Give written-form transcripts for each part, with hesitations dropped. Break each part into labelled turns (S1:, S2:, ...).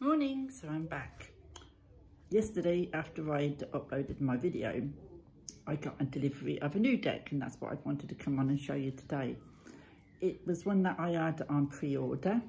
S1: Morning, so I'm back. Yesterday, after I'd uploaded my video, I got a delivery of a new deck, and that's what I wanted to come on and show you today. It was one that I had on pre-order,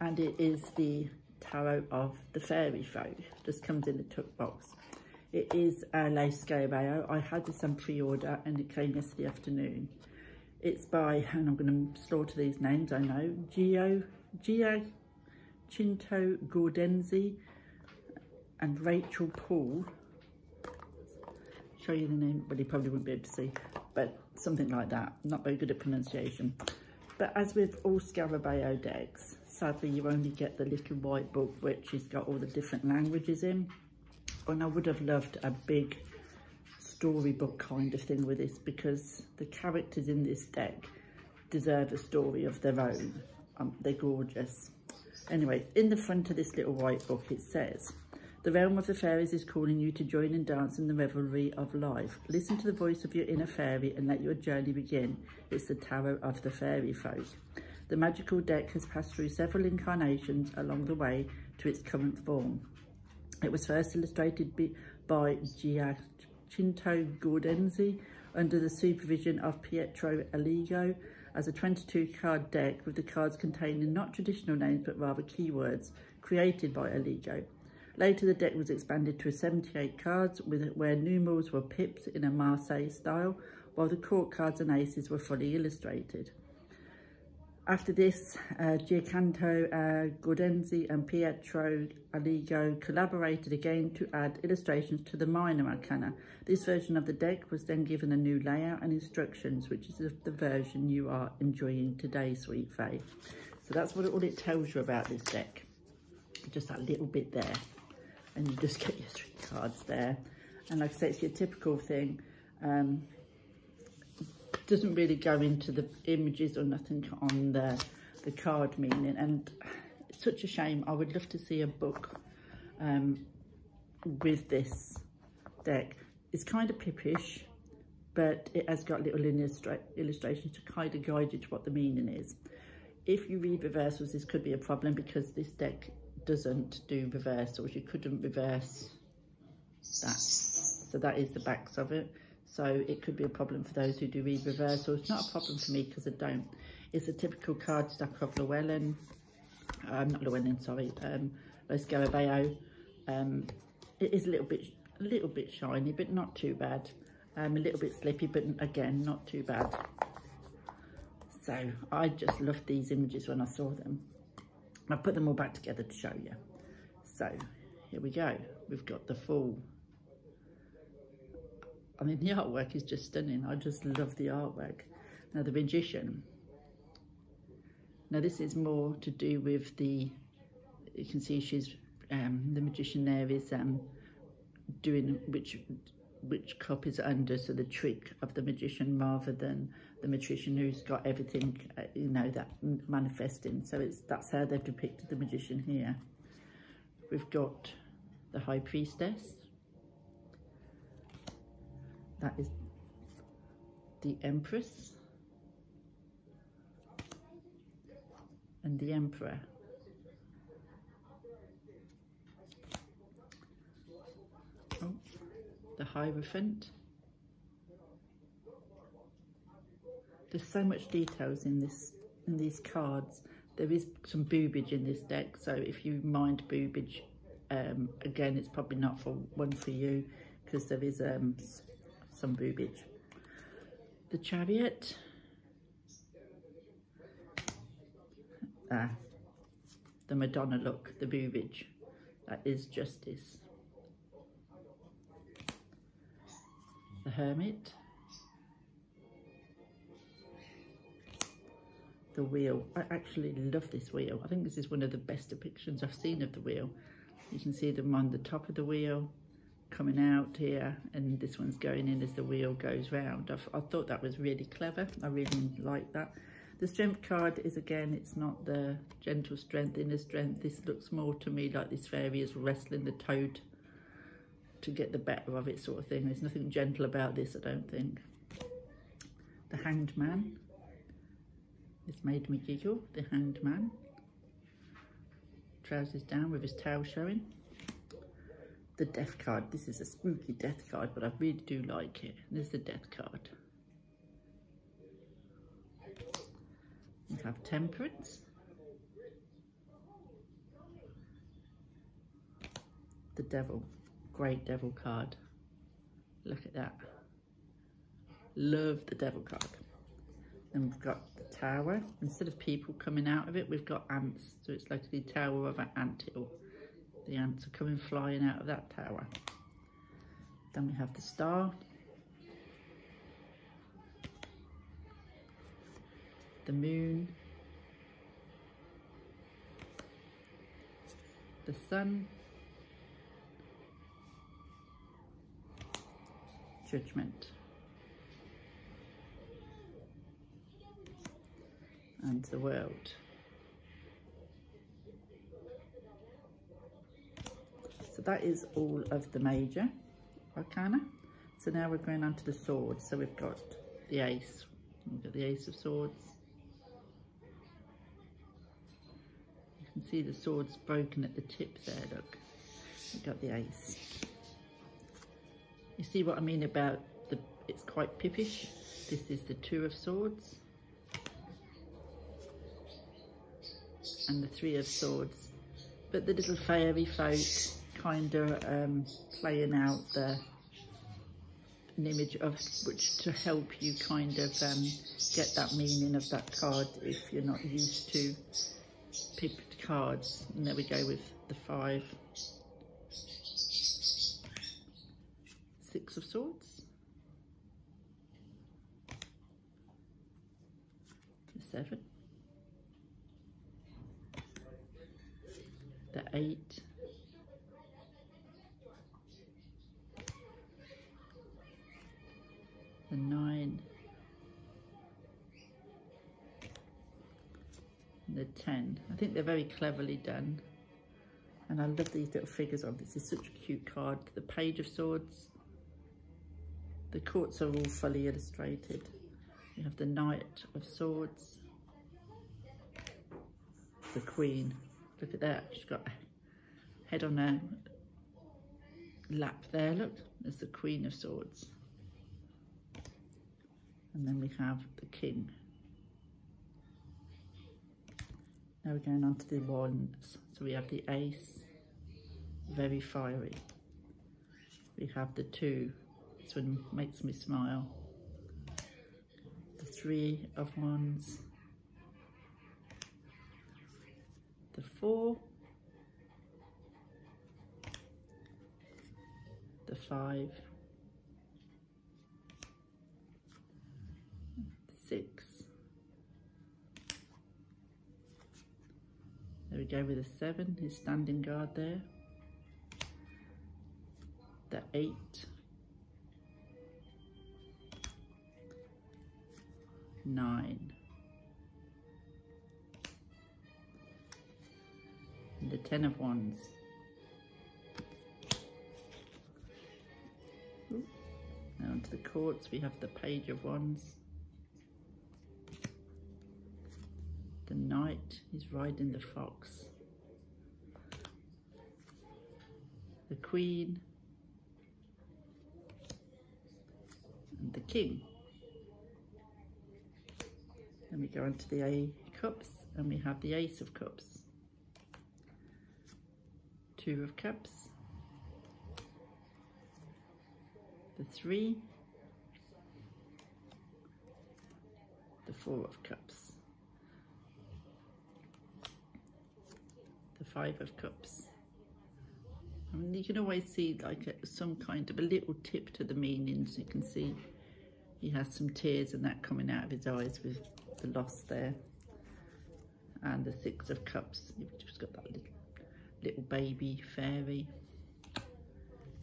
S1: and it is the Tarot of the Fairy Folk. Just comes in a tuck box. It is a Les Scarabeo. I had this on pre-order and it came yesterday afternoon. It's by, and I'm going to slaughter these names, I know, Giacinto Gaudenzi and Rachel Paul. Show you the name, but you probably wouldn't be able to see, but something like that. Not very good at pronunciation. But as with all Scarabeo decks, sadly you only get the little white book which has got all the different languages in. And I would have loved a big storybook kind of thing with this, because the characters in this deck deserve a story of their own. They're gorgeous. Anyway, in the front of this little white book it says, "The realm of the fairies is calling you to join and dance in the revelry of life. Listen to the voice of your inner fairy and let your journey begin. It's the Tarot of the Fairy Folk. The magical deck has passed through several incarnations along the way to its current form. It was first illustrated by Giacinto Gaudenzi under the supervision of Pietro Aligo as a 22-card deck with the cards containing not traditional names but rather keywords created by Aligo. Later the deck was expanded to 78 cards where numerals were pips in a Marseille style, while the court cards and aces were fully illustrated. After this, Giacinto Gaudenzi and Pietro Aligo collaborated again to add illustrations to the minor arcana. This version of the deck was then given a new layout and instructions, which is the version you are enjoying today, Sweet Fae." So that's what all it tells you about this deck. Just that little bit there. And you just get your 3 cards there. And like I say, it's your typical thing. Doesn't really go into the images or nothing on the card meaning, and it's such a shame. I would love to see a book with this deck. It's kind of pippish, but it has got little illustrations to kind of guide you to what the meaning is. If you read reversals, this could be a problem because this deck doesn't do reversals. You couldn't reverse that, so that is the backs of it. So it could be a problem for those who do read reversals. Not a problem for me because I don't. It's a typical cardstock of Llewellyn. Not Llewellyn, sorry. Les Scarabeo. It is a little bit shiny, but not too bad. A little bit slippy, but again, not too bad. So I just loved these images when I saw them. I put them all back together to show you. So here we go. We've got the full. I mean, the artwork is just stunning. I just love the artwork. Now, the Magician. Now, this is more to do with the, you can see she's, the Magician there is doing which cup is under, so the trick of the Magician rather than the Magician who's got everything, you know, that manifesting. So that's how they've depicted the Magician here. We've got the High Priestess. That is the Empress and the Emperor. Oh, the Hierophant. There's so much details in these cards. There is some boobage in this deck, so if you mind boobage, again, it's probably not one for you because there is some boobage. The Chariot. The Madonna look, the boobage. That is Justice. The Hermit. The Wheel. I actually love this wheel. I think this is one of the best depictions I've seen of the wheel. You can see them on the top of the wheel coming out here, and this one's going in as the wheel goes round. I thought that was really clever. I really like that. The Strength card is, again, it's not the gentle strength, inner strength. This looks more to me like this fairy is wrestling the toad to get the better of it, sort of thing. There's nothing gentle about this, I don't think. The Hanged Man. This made me giggle, the Hanged Man. trousers down with his tail showing. The death card. This is a spooky death card, but I really do like it. This is the death card. We have Temperance. The Devil. Great Devil card. Look at that. Love the Devil card. Then we've got the Tower. Instead of people coming out of it, we've got ants. So it's like the tower of an anthill. The ants are coming flying out of that tower. Then we have the Star. The Moon. The Sun. Judgment. And the World. So that is all of the major arcana. So now we're going on to the swords. So we've got the Ace. We've got the Ace of Swords. You can see the sword's broken at the tip there, look. We've got the Ace. You see what I mean about it's quite pippish. This is the Two of Swords. And the Three of Swords. But the little fairy folk kind of playing out an image of which to help you kind of get that meaning of that card if you're not used to pipped cards. And there we go with the 5. 6 of Swords. The 7. The 8. The 9. And the 10. I think they're very cleverly done. And I love these little figures on this. Is such a cute card. The Page of Swords. The courts are all fully illustrated. You have the Knight of Swords. The Queen. Look at that. She's got a head on her lap there. Look, there's the Queen of Swords. And then we have the King. Now we're going on to the wands. So we have the Ace, very fiery. We have the 2. This one makes me smile. The 3 of Wands. The 4. The 5. 6. There we go with the 7, his standing guard there. The 8. Nine. And the 10 of Wands. Ooh. Now onto the courts, we have the Page of Wands. The Knight is riding the fox. The Queen. And the King. Then we go on to the A cups and we have the Ace of Cups. 2 of Cups. The 3. The 4 of Cups. The 5 of Cups. I mean, you can always see like some kind of a little tip to the meanings. You can see he has some tears and that coming out of his eyes with the loss there. And the 6 of Cups. You've just got that little baby fairy.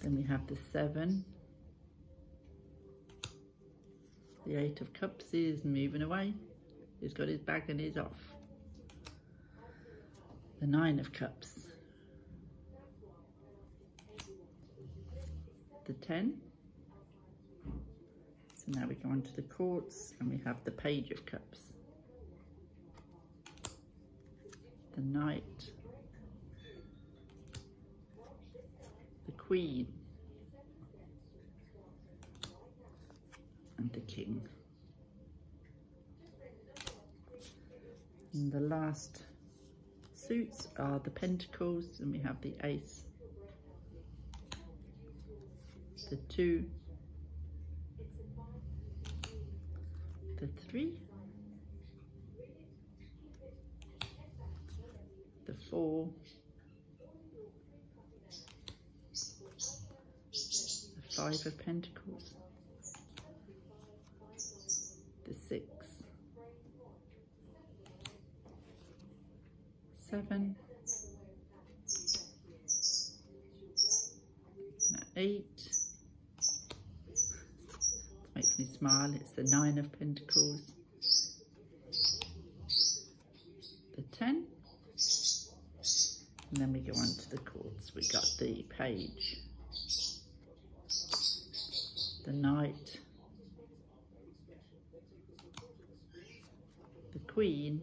S1: Then we have the 7. The 8 of Cups is moving away. He's got his bag and he's off. The 9 of Cups. The 10. So now we go on to the courts and we have the Page of Cups. The Knight. Queen and the King. And the last suits are the Pentacles, and we have the Ace, the 2, the 3, the 4, the 5 of Pentacles, the 6, 7, 8, makes me smile, it's the 9 of Pentacles, the 10, and then we go on to the chords. We got the Page, the Knight, the Queen,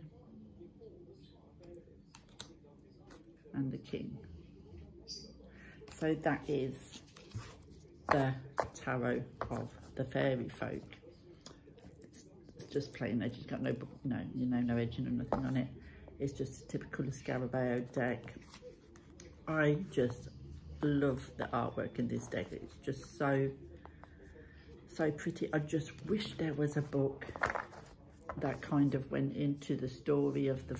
S1: and the King. So that is the tarot of the fairy folk. It's just plain edge. It's got no book, no edging or nothing on it. It's just a typical Scarabeo deck. I just love the artwork in this deck. It's just so pretty. I just wish there was a book that kind of went into the story of the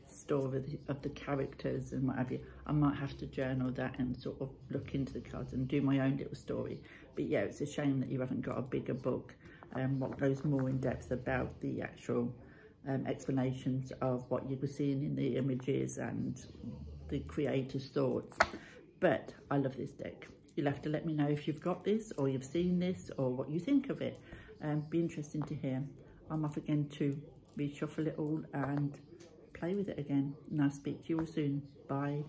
S1: story of the characters and what have you. I might have to journal that and sort of look into the cards and do my own little story. But yeah, it's a shame that you haven't got a bigger book what goes more in depth about the actual explanations of what you were seeing in the images and the creator's thoughts. But I love this deck. You'll have to let me know if you've got this or you've seen this or what you think of it. Be interesting to hear. I'm off again to reshuffle it all and play with it again, and I'll speak to you all soon. Bye.